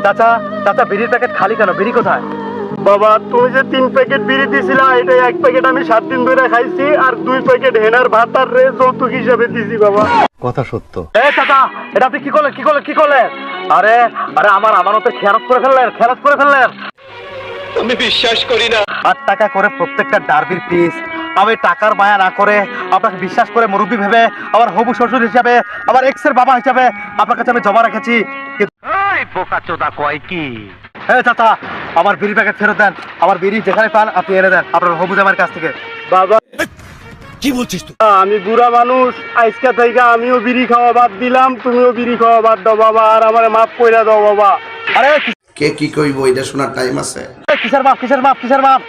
চাচা চাচা বিড়ির প্যাকেট খালি কেন? বিড়ি কোথায়? বাবা তুমি যে 3 প্যাকেট বিড়ি দিছিলা, এটা 1 প্যাকেট আমি 7 দিন ধরে খাইছি, আর 2 প্যাকেট হেনার ভাত আর রে যৌতুক হিসেবে দিছি বাবা। কথা সত্য। চাচা এটা আপনি কি করলেন? আরে আরে আমার আমানতের খেয়ানত করে ফেললেন। আমি বিশ্বাস করি না। 8 টাকা করে প্রত্যেকটা ডার্বির পিস। আমি টাকার মায়া না করে আপনাকে বিশ্বাস করে মুরব্বী ভেবে আমার হবু শ্বশুর হিসাবে, আমার এক্স এর বাবা হিসাবে আপনার কাছে আমি জমা রেখেছি। বোকাচোদা কয় কি? চাচা আমার বিড়ি প্যাকেট ফেরত দেন। আমার বিড়ি যেখানে পান আপনি এনে দেন আপনার হবু জামাইয়ের কাছ থেকে। বাবা কি বলছিস তুই? আমি বুড়া মানুষ, আজকে থেকে আমিও বিড়ি খাওয়া বাদ দিলাম, তুমিও বিড়ি খাওয়া বাদ দাও বাবা, আর আমারে মাফ কইরা দাও বাবা। আরে কে কি কইব এটা শোনার টাইম আছে? কিসের মাপ?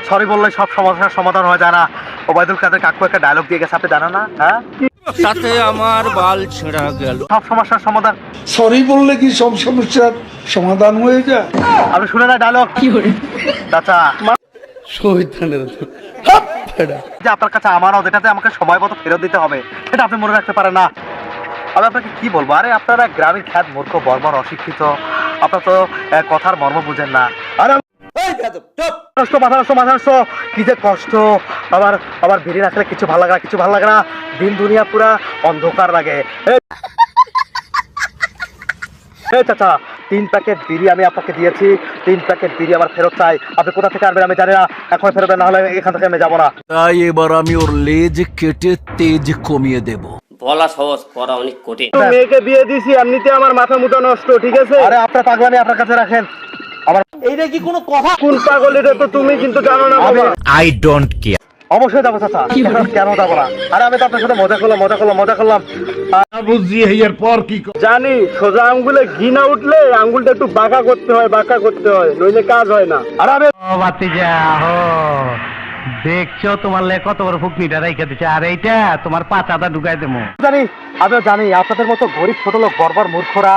সরি বললে সব সমস্যার সমাধান হয়ে যায় না। ওবায়দুল কাদের কাকু একটা ডায়লগ দিয়ে গেছে, আপনি জানেন না? হ্যাঁ, সাথে আমার বাল ছেঁড়া গেল। সব সমস্যার সমাধান। সরি বললে কি সব সমস্যার সমাধান হয়ে যায়? আপনি শুনে না ডায়লগ? চাচা যে আপনার কাছে আমানত, এটাতে আমাকে সময় মতো ফেরত দিতে হবে, সেটা আপনি মনে রাখতে পারেন না। আমি আপনাকে কি বলবো? আরে আপনারা গ্রামীণ খ্যাত মূর্খ বর্বর অশিক্ষিত, আপনার তো কথার মর্ম বুঝেন না। আরে মাথা নষ্ট, কি যে কষ্ট। আবার বিড়ি রাখলে কিছু ভালো লাগে না। দিন দুনিয়া পুরা অন্ধকার লাগে। চাচা 3 প্যাকেট বিড়ি আমি আপনাকে দিয়েছি, 3 প্যাকেট বিড়ি আমার ফেরত চাই। আপনি কোথা থেকে আনবেন আমি জানি না, এখন ফেরত দেন, না হলে এখান থেকে আমি যাবো না। তাই এবার আমি ওর লেজ কেটে তেজ কমিয়ে দেব। বলা সহজ, করা অনেক কঠিন। মেয়েকে বিয়ে দিছি, এমনিতে আমার মাথা মুথা নষ্ট, ঠিক আছে? আরে আপনার পাগলামি আপনার কাছে রাখেন। এইটা কি কোনো কথা? কোন পাগল এটা তো তুমি কিন্তু জানো না বাবা। I don't care. অবশ্যই যাবো চাচা, কেন যাবো না? আরে আমি তো আপনার সাথে মজা করলাম। বুঝছি এর পর কি জানি সোজা আঙ্গুলে ঘি না উঠলে আঙ্গুলটা একটু বাঁকা করতে হয়, নইলে কাজ হয় না। আরে আমি দেখছো তোমার লে কত বড় ফুকনিটা রাইখা দিচ্ছে, আর এইটা তোমার পাচাটা ঢুকাই দেবো। আমিও জানি আপনাদের মতো গরিব ছোট লোক বর্বর মূর্খরা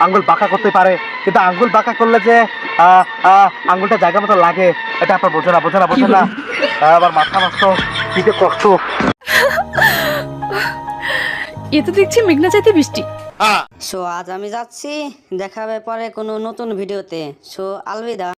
আঙ্গুল বাঁকা করতে পারে, কিন্তু আঙ্গুল বাঁকা করলে যে আঙ্গুলটা জায়গা মতো লাগে, এটা আপনার বোঝে না। আবার মাথা নষ্ট, কি যে কষ্ট। এ তো দেখছি মেঘনা চাইতে বৃষ্টি। সো আজ আমি যাচ্ছি, দেখা হবে পরে কোনো নতুন ভিডিওতে। সো আলবিদা।